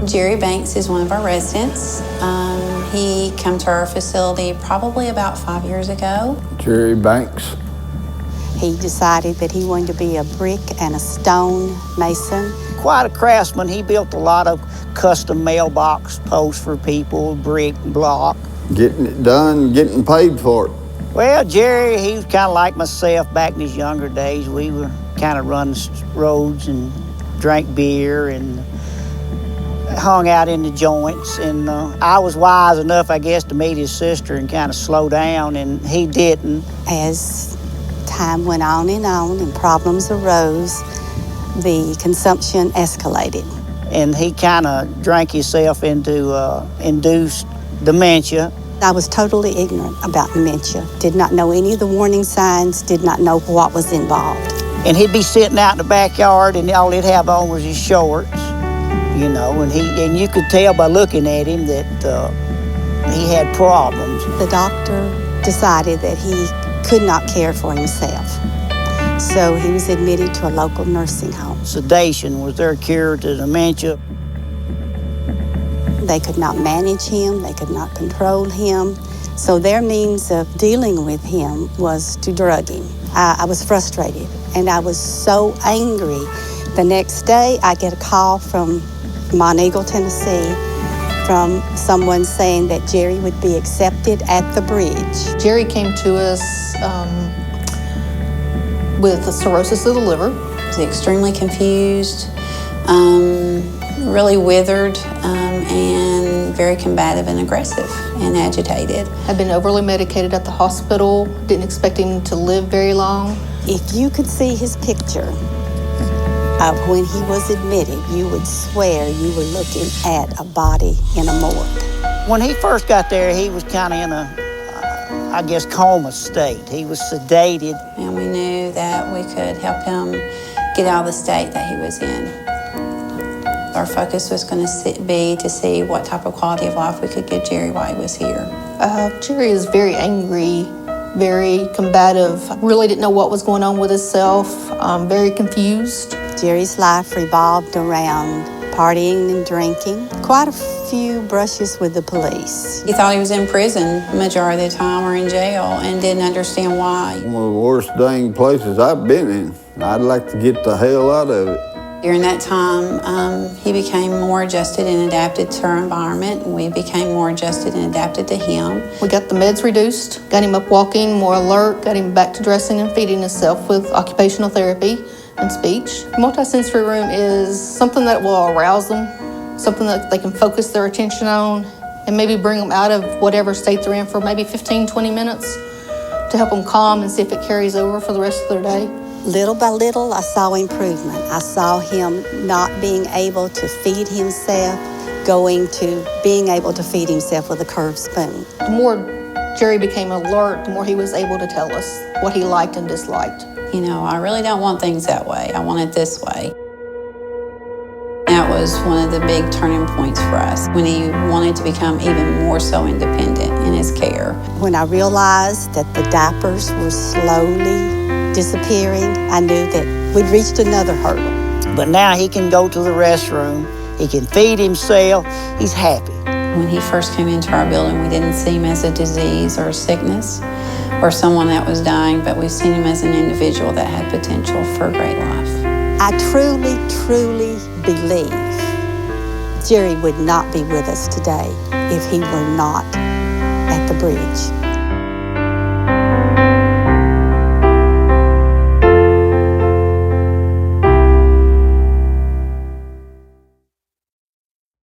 Jerry Banks is one of our residents. He came to our facility probably about 5 years ago. Jerry Banks. He decided that he wanted to be a brick and a stone mason. Quite a craftsman. He built a lot of custom mailbox posts for people, brick, block. Getting it done, getting paid for it. Well, Jerry, he was kind of like myself back in his younger days. We were kind of running roads and drank beer and hung out in the joints. And I was wise enough, I guess, to meet his sister and kind of slow down, and he didn't. As time went on and problems arose, the consumption escalated. And he kind of drank himself into induced dementia. I was totally ignorant about dementia. Did not know any of the warning signs, did not know what was involved. And he'd be sitting out in the backyard and all he'd have on was his shorts, you know, and you could tell by looking at him that he had problems. The doctor decided that he could not care for himself. So he was admitted to a local nursing home. Sedation was their cure to dementia. They could not manage him, they could not control him. So their means of dealing with him was to drug him. I was frustrated and I was so angry. The next day I get a call from Monteagle, Tennessee, from someone saying that Jerry would be accepted at the bridge. Jerry came to us with cirrhosis of the liver. He was extremely confused, really withered, and very combative and aggressive and agitated. Had been overly medicated at the hospital, didn't expect him to live very long. If you could see his picture of when he was admitted, you would swear you were looking at a body in a morgue. When he first got there, he was kind of in a, I guess, coma state. He was sedated. And we knew that we could help him get out of the state that he was in. Our focus was going to be to see what type of quality of life we could give Jerry while he was here. Jerry is very angry, very combative, really didn't know what was going on with himself, very confused. Jerry's life revolved around partying and drinking. Quite a few brushes with the police. He thought he was in prison the majority of the time or in jail and didn't understand why. One of the worst dang places I've been in. I'd like to get the hell out of it. During that time, he became more adjusted and adapted to our environment, and we became more adjusted and adapted to him. We got the meds reduced, got him up walking, more alert, got him back to dressing and feeding himself with occupational therapy and speech. Multisensory room is something that will arouse them, something that they can focus their attention on, and maybe bring them out of whatever state they're in for maybe 15, 20 minutes to help them calm and see if it carries over for the rest of their day. Little by little, I saw improvement. I saw him not being able to feed himself, going to being able to feed himself with a curved spoon. The more Jerry became alert, the more he was able to tell us what he liked and disliked. You know, I really don't want things that way. I want it this way. That was one of the big turning points for us when he wanted to become even more so independent in his care. When I realized that the diapers were slowly disappearing, I knew that we'd reached another hurdle. But now he can go to the restroom, he can feed himself, he's happy. When he first came into our building, we didn't see him as a disease or a sickness or someone that was dying, but we've seen him as an individual that had potential for a great life. I truly, truly believe Jerry would not be with us today if he were not at the bridge.